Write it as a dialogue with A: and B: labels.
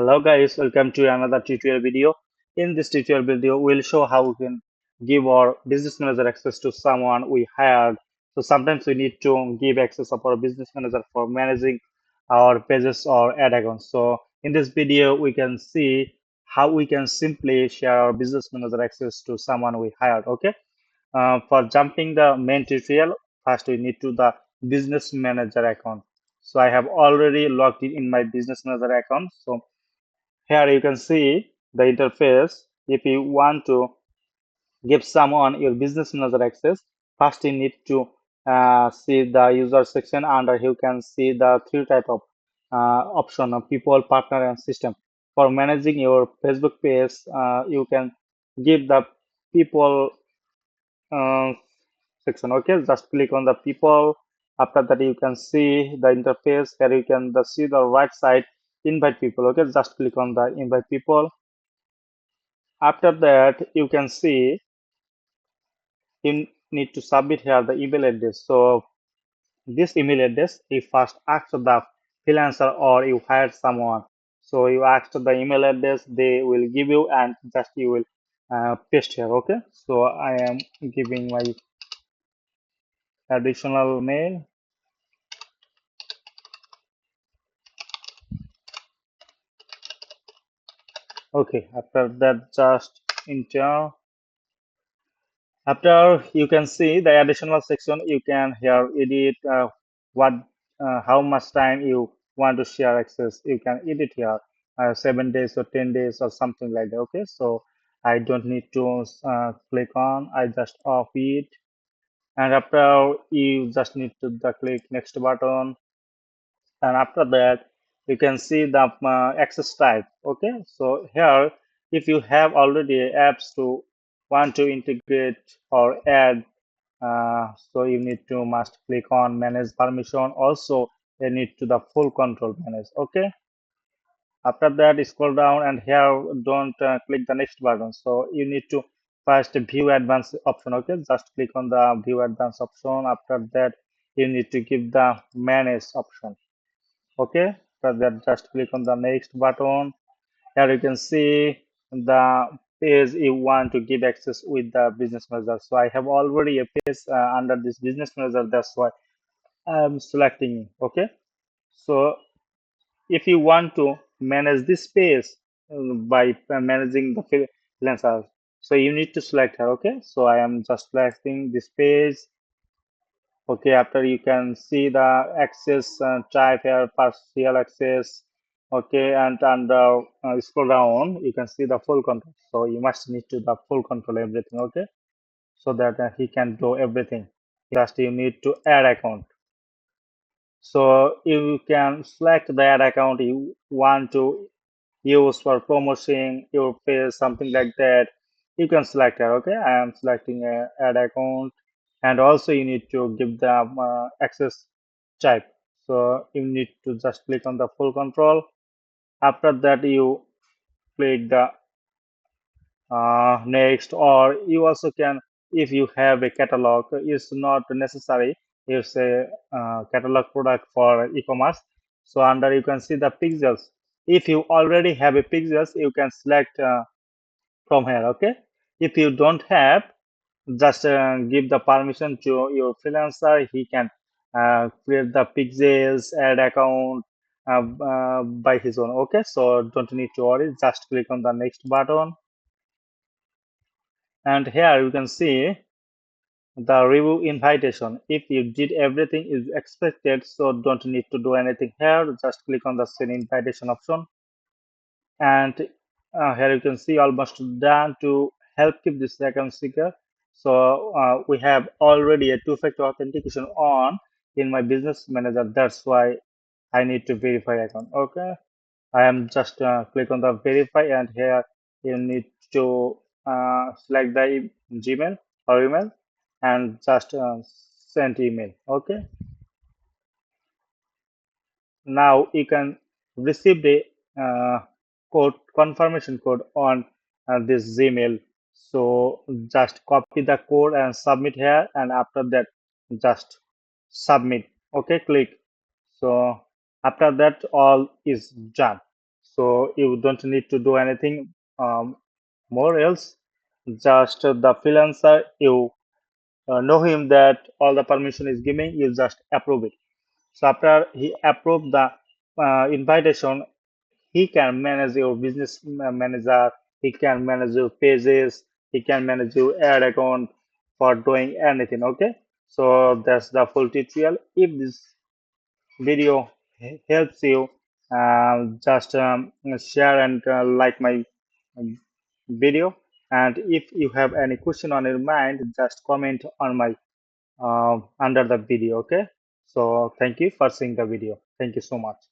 A: Hello guys, welcome to another tutorial video. In this tutorial video, we'll show how we can give our business manager access to someone we hired. So sometimes we need to give access of our business manager for managing our pages or ad accounts. So in this video, we can see how we can simply share our business manager access to someone we hired. Okay. For jumping the main tutorial, first we need to the business manager account. So I have already logged in my business manager account. So here you can see the interface. If you want to give someone your business manager access, first you need to see the user section. Under you can see the three type of option of people, partner, and system. For managing your Facebook page, you can give the people uh, section. Okay, just click on the people. After that, you can see the interface. Here you can see the right side, invite people. Okay, just click on the invite people. After that, you can see you need to submit here the email address. So this email address, you first ask the freelancer or you hired someone. So you ask the email address, they will give you, and just you will paste here. Okay. So I am giving my additional mail. Okay. After that, just enter. After you can see the additional section, you can here edit what how much time you want to share access. You can edit here 7 days or 10 days or something like that. Okay, so I don't need to click on. I just off it, and after you just need to the click next button, and after that you can see the access type. Okay, so here if you have already apps to want to integrate or add, so you need to must click on manage permission. Also you need to the full control manage. Okay, after that scroll down, and here don't click the next button. So you need to first view advanced option. Okay, just click on the view advanced option. After that you need to give the manage option. Okay, after that just click on the next button. Here you can see the page you want to give access with the business manager. So I have already a page under this business manager, that's why I'm selecting it. Okay, so if you want to manage this page by managing the freelancer, so you need to select her. Okay, so I am just selecting this page. Okay, after you can see the access type here, partial access. Okay, and under scroll down, you can see the full control. So you must need to the full control everything. Okay, so that he can do everything. Just you need to add account. So you can select the ad account you want to use for promoting your page, something like that. You can select it. Okay, I am selecting a ad account, and also you need to give them access type. So you need to just click on the full control. After that, you click the next, or you also can, if you have a catalog, it's not necessary. It's a catalog product for e-commerce. So under you can see the pixels. If you already have a pixels, you can select from here. Okay, if you don't have, just give the permission to your freelancer. He can create the pixels add account by his own. Okay, so don't need to worry, just click on the next button, and here you can see the review invitation. If you did everything is expected, so don't need to do anything here. Just click on the send invitation option, and here you can see almost done. To help keep this account secure, so we have already a two-factor authentication on in my business manager. That's why I need to verify account. Okay, I am just click on the verify, and here you need to select the Gmail or email, and just send email. Okay, now you can receive the code confirmation code on this Gmail. So just copy the code and submit here, and after that just submit. Okay, click. So after that all is done. so you don't need to do anything more else. Just the freelancer, you know him that all the permission is giving, you just approve it. So after he approved the invitation, he can manage your business manager, he can manage your pages, he can manage your ad account for doing anything. Okay, so that's the full tutorial. If this video helps you, just share and like my um, video. And if you have any question on your mind, just comment on my under the video. Okay, so thank you for seeing the video. Thank you so much.